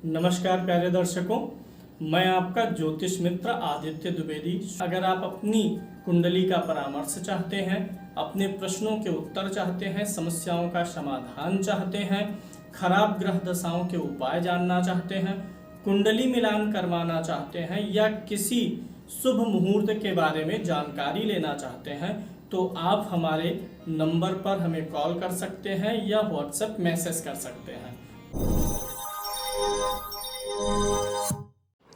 नमस्कार प्यारे दर्शकों, मैं आपका ज्योतिष मित्र आदित्य द्विवेदी। अगर आप अपनी कुंडली का परामर्श चाहते हैं, अपने प्रश्नों के उत्तर चाहते हैं, समस्याओं का समाधान चाहते हैं, खराब ग्रह दशाओं के उपाय जानना चाहते हैं, कुंडली मिलान करवाना चाहते हैं या किसी शुभ मुहूर्त के बारे में जानकारी लेना चाहते हैं, तो आप हमारे नंबर पर हमें कॉल कर सकते हैं या व्हाट्सएप मैसेज कर सकते हैं।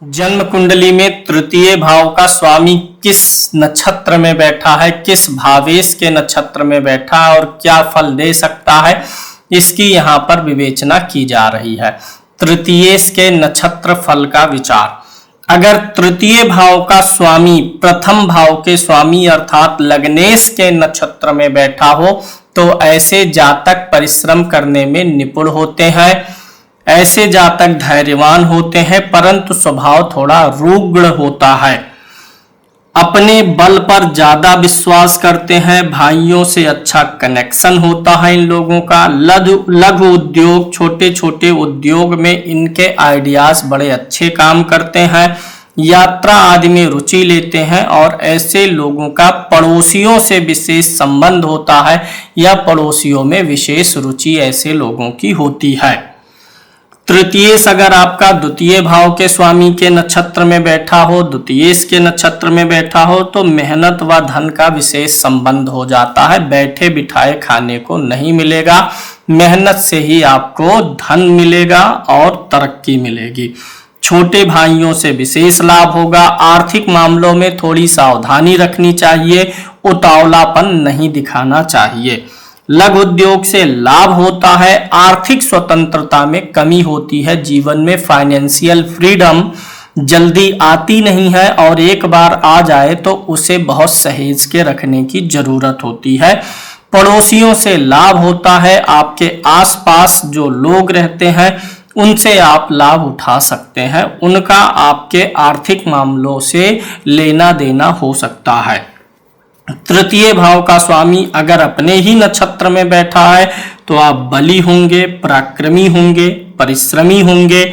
जन्म कुंडली में तृतीय भाव का स्वामी किस नक्षत्र में बैठा है, किस भावेश के नक्षत्र में बैठा है और क्या फल दे सकता है, इसकी यहाँ पर विवेचना की जा रही है। तृतीयेश के नक्षत्र फल का विचार। अगर तृतीय भाव का स्वामी प्रथम भाव के स्वामी अर्थात लग्नेश के नक्षत्र में बैठा हो तो ऐसे जातक परिश्रम करने में निपुण होते हैं। ऐसे जातक धैर्यवान होते हैं, परंतु स्वभाव थोड़ा रुग्ण होता है। अपने बल पर ज्यादा विश्वास करते हैं। भाइयों से अच्छा कनेक्शन होता है इन लोगों का। लघु उद्योग, छोटे छोटे उद्योग में इनके आइडियाज बड़े अच्छे काम करते हैं। यात्रा आदि में रुचि लेते हैं और ऐसे लोगों का पड़ोसियों से विशेष संबंध होता है या पड़ोसियों में विशेष रुचि ऐसे लोगों की होती है। तृतीयेश अगर आपका द्वितीय भाव के स्वामी के नक्षत्र में बैठा हो, द्वितीयेश के नक्षत्र में बैठा हो तो मेहनत व धन का विशेष संबंध हो जाता है। बैठे बिठाए खाने को नहीं मिलेगा, मेहनत से ही आपको धन मिलेगा और तरक्की मिलेगी। छोटे भाइयों से विशेष लाभ होगा। आर्थिक मामलों में थोड़ी सावधानी रखनी चाहिए, उतावलापन नहीं दिखाना चाहिए। लघु उद्योग से लाभ होता है। आर्थिक स्वतंत्रता में कमी होती है। जीवन में फाइनेंशियल फ्रीडम जल्दी आती नहीं है और एक बार आ जाए तो उसे बहुत सहेज के रखने की जरूरत होती है। पड़ोसियों से लाभ होता है। आपके आसपास जो लोग रहते हैं उनसे आप लाभ उठा सकते हैं। उनका आपके आर्थिक मामलों से लेना देना हो सकता है। तृतीय भाव का स्वामी अगर अपने ही नक्षत्र में बैठा है तो आप बली होंगे, पराक्रमी होंगे, परिश्रमी होंगे।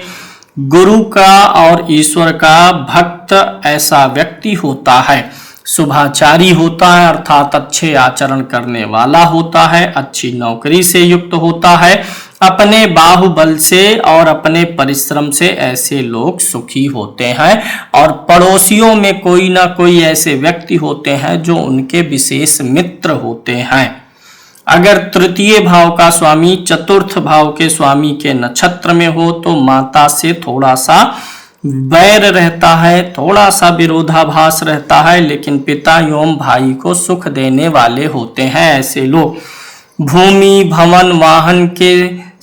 गुरु का और ईश्वर का भक्त ऐसा व्यक्ति होता है। शुभाचारी होता है अर्थात अच्छे आचरण करने वाला होता है। अच्छी नौकरी से युक्त होता है। अपने बाहुबल से और अपने परिश्रम से ऐसे लोग सुखी होते हैं और पड़ोसियों में कोई ना कोई ऐसे व्यक्ति होते हैं जो उनके विशेष मित्र होते हैं। अगर तृतीय भाव का स्वामी चतुर्थ भाव के स्वामी के नक्षत्र में हो तो माता से थोड़ा सा वैर रहता है, थोड़ा सा विरोधाभास रहता है, लेकिन पिता एवं भाई को सुख देने वाले होते हैं ऐसे लोग। भूमि, भवन, वाहन के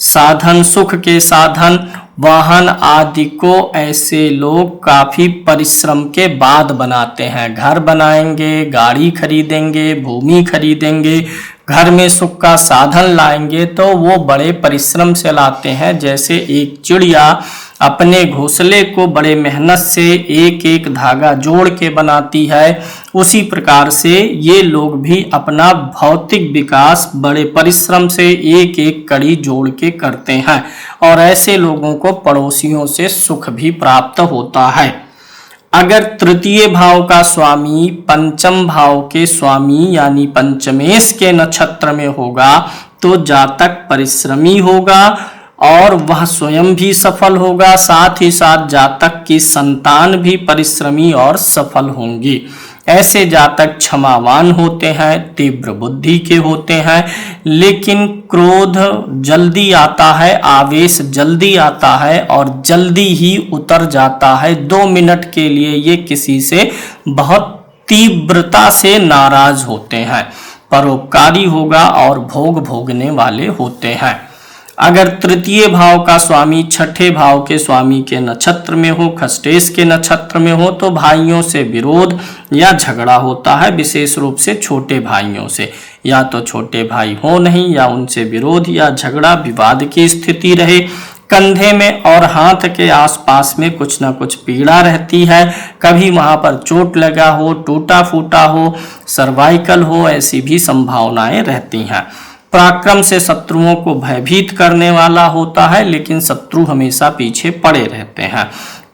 साधन, सुख के साधन, वाहन आदि को ऐसे लोग काफी परिश्रम के बाद बनाते हैं। घर बनाएंगे, गाड़ी खरीदेंगे, भूमि खरीदेंगे, घर में सुख का साधन लाएंगे तो वो बड़े परिश्रम से लाते हैं। जैसे एक चिड़िया अपने घोंसले को बड़े मेहनत से एक एक धागा जोड़ के बनाती है, उसी प्रकार से ये लोग भी अपना भौतिक विकास बड़े परिश्रम से एक एक कड़ी जोड़ के करते हैं और ऐसे लोगों को पड़ोसियों से सुख भी प्राप्त होता है। अगर तृतीय भाव का स्वामी पंचम भाव के स्वामी यानी पंचमेश के नक्षत्र में होगा तो जातक परिश्रमी होगा और वह स्वयं भी सफल होगा। साथ ही साथ जातक की संतान भी परिश्रमी और सफल होंगी। ऐसे जातक क्षमावान होते हैं, तीव्र बुद्धि के होते हैं, लेकिन क्रोध जल्दी आता है, आवेश जल्दी आता है और जल्दी ही उतर जाता है। 2 मिनट के लिए ये किसी से बहुत तीव्रता से नाराज होते हैं। परोपकारी होगा और भोग भोगने वाले होते हैं। अगर तृतीय भाव का स्वामी छठे भाव के स्वामी के नक्षत्र में हो, खष्टेश के नक्षत्र में हो तो भाइयों से विरोध या झगड़ा होता है, विशेष रूप से छोटे भाइयों से। या तो छोटे भाई हो नहीं या उनसे विरोध या झगड़ा विवाद की स्थिति रहे। कंधे में और हाथ के आसपास में कुछ ना कुछ पीड़ा रहती है। कभी वहां पर चोट लगा हो, टूटा फूटा हो, सर्वाइकल हो, ऐसी भी संभावनाएं रहती हैं। पराक्रम से शत्रुओं को भयभीत करने वाला होता है, लेकिन शत्रु हमेशा पीछे पड़े रहते हैं।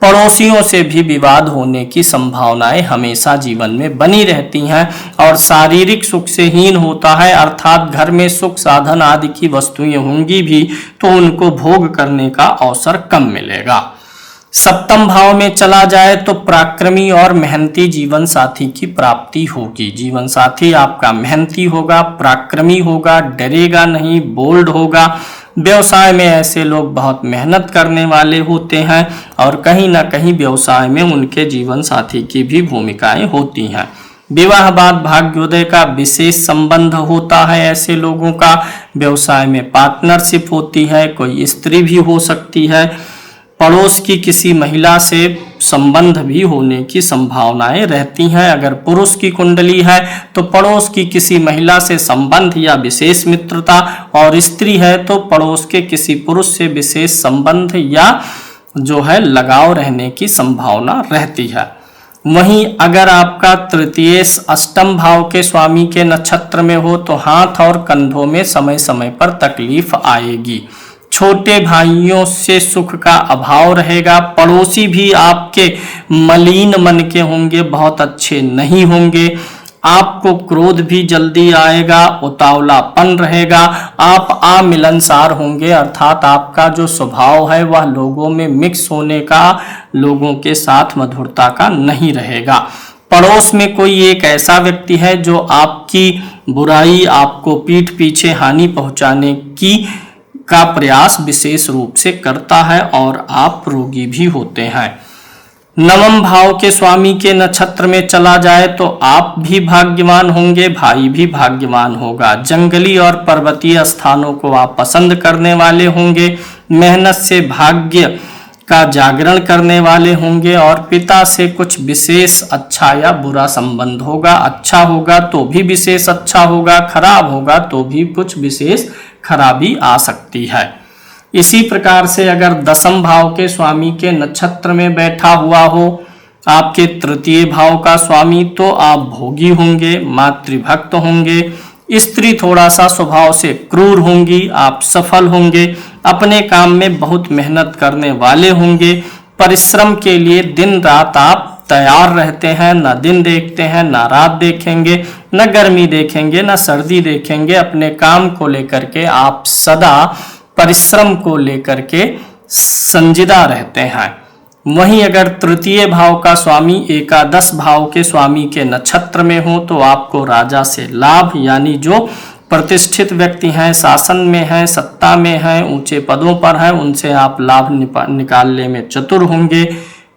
पड़ोसियों से भी विवाद होने की संभावनाएं हमेशा जीवन में बनी रहती हैं और शारीरिक सुख से हीन होता है, अर्थात घर में सुख साधन आदि की वस्तुएं होंगी भी तो उनको भोग करने का अवसर कम मिलेगा। सप्तम भाव में चला जाए तो पराक्रमी और मेहनती जीवन साथी की प्राप्ति होगी। जीवन साथी आपका मेहनती होगा, पराक्रमी होगा, डरेगा नहीं, बोल्ड होगा। व्यवसाय में ऐसे लोग बहुत मेहनत करने वाले होते हैं और कहीं ना कहीं व्यवसाय में उनके जीवन साथी की भी भूमिकाएं होती हैं। विवाह बाद भाग्योदय का विशेष संबंध होता है ऐसे लोगों का। व्यवसाय में पार्टनरशिप होती है, कोई स्त्री भी हो सकती है। पड़ोस की किसी महिला से संबंध भी होने की संभावनाएं रहती हैं। अगर पुरुष की कुंडली है तो पड़ोस की किसी महिला से संबंध या विशेष मित्रता, और स्त्री है तो पड़ोस के किसी पुरुष से विशेष संबंध या जो है लगाव रहने की संभावना रहती है। वहीं अगर आपका तृतीय अष्टम भाव के स्वामी के नक्षत्र में हो तो हाथ और कंधों में समय समय पर तकलीफ आएगी। छोटे भाइयों से सुख का अभाव रहेगा। पड़ोसी भी आपके मलिन मन के होंगे, बहुत अच्छे नहीं होंगे। आपको क्रोध भी जल्दी आएगा, उतावलापन रहेगा। आप अमिलनसार होंगे, अर्थात आपका जो स्वभाव है वह लोगों में मिक्स होने का, लोगों के साथ मधुरता का नहीं रहेगा। पड़ोस में कोई एक ऐसा व्यक्ति है जो आपकी बुराई, आपको पीठ पीछे हानि पहुंचाने का प्रयास विशेष रूप से करता है और आप रोगी भी होते हैं। नवम भाव के स्वामी के नक्षत्र में चला जाए तो आप भी भाग्यवान होंगे, भाई भी भाग्यवान होगा। जंगली और पर्वतीय स्थानों को आप पसंद करने वाले होंगे। मेहनत से भाग्य का जागरण करने वाले होंगे और पिता से कुछ विशेष अच्छा या बुरा संबंध होगा। अच्छा होगा तो भी विशेष अच्छा होगा, खराब होगा तो भी कुछ विशेष खराबी आ सकती है। इसी प्रकार से अगर दसम भाव के स्वामी के नक्षत्र में बैठा हुआ हो आपके तृतीय भाव का स्वामी, तो आप भोगी होंगे, मातृभक्त होंगे। स्त्री थोड़ा सा स्वभाव से क्रूर होंगी। आप सफल होंगे, अपने काम में बहुत मेहनत करने वाले होंगे। परिश्रम के लिए दिन रात आप तैयार रहते हैं, ना दिन देखते हैं, ना रात देखेंगे, न गर्मी देखेंगे, न सर्दी देखेंगे। अपने काम को लेकर के आप सदा परिश्रम को लेकर के संजीदा रहते हैं। वहीं अगर तृतीय भाव का स्वामी एकादश भाव के स्वामी के नक्षत्र में हो तो आपको राजा से लाभ, यानी जो प्रतिष्ठित व्यक्ति हैं, शासन में हैं, सत्ता में हैं, ऊंचे पदों पर हैं, उनसे आप लाभ निकालने में चतुर होंगे।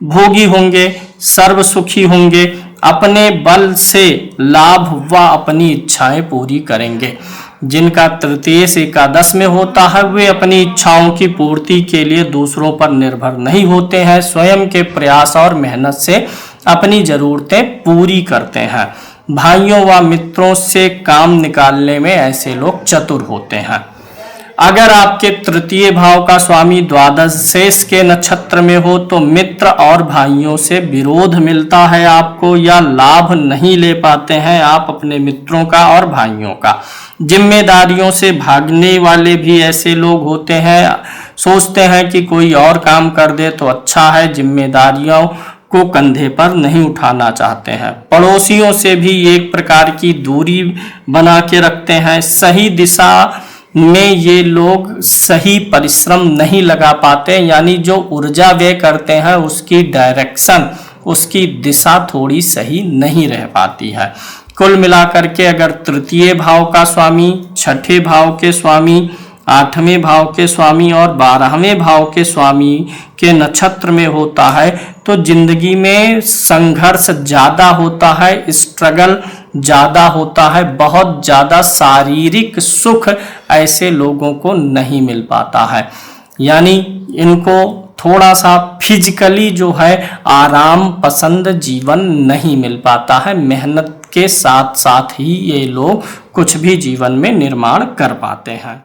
भोगी होंगे, सर्व सुखी होंगे। अपने बल से लाभ व अपनी इच्छाएं पूरी करेंगे। जिनका तृतीय से एकादश में होता है वे अपनी इच्छाओं की पूर्ति के लिए दूसरों पर निर्भर नहीं होते हैं, स्वयं के प्रयास और मेहनत से अपनी जरूरतें पूरी करते हैं। भाइयों व मित्रों से काम निकालने में ऐसे लोग चतुर होते हैं। अगर आपके तृतीय भाव का स्वामी द्वादश शेष के नक्षत्र में हो तो मित्र और भाइयों से विरोध मिलता है आपको, या लाभ नहीं ले पाते हैं आप अपने मित्रों का और भाइयों का। जिम्मेदारियों से भागने वाले भी ऐसे लोग होते हैं, सोचते हैं कि कोई और काम कर दे तो अच्छा है, जिम्मेदारियों को कंधे पर नहीं उठाना चाहते हैं। पड़ोसियों से भी एक प्रकार की दूरी बना के रखते हैं। सही दिशा में ये लोग सही परिश्रम नहीं लगा पाते, यानी जो ऊर्जा व्यय करते हैं उसकी डायरेक्शन, उसकी दिशा थोड़ी सही नहीं रह पाती है। कुल मिलाकर के अगर तृतीय भाव का स्वामी, छठे भाव के स्वामी, आठवें भाव के स्वामी और 12वें भाव के स्वामी के नक्षत्र में होता है तो जिंदगी में संघर्ष ज्यादा होता है, स्ट्रगल ज्यादा होता है, बहुत ज्यादा शारीरिक सुख ऐसे लोगों को नहीं मिल पाता है। यानी इनको थोड़ा सा फिजिकली जो है आराम पसंद जीवन नहीं मिल पाता है। मेहनत के साथ साथ ही ये लोग कुछ भी जीवन में निर्माण कर पाते हैं।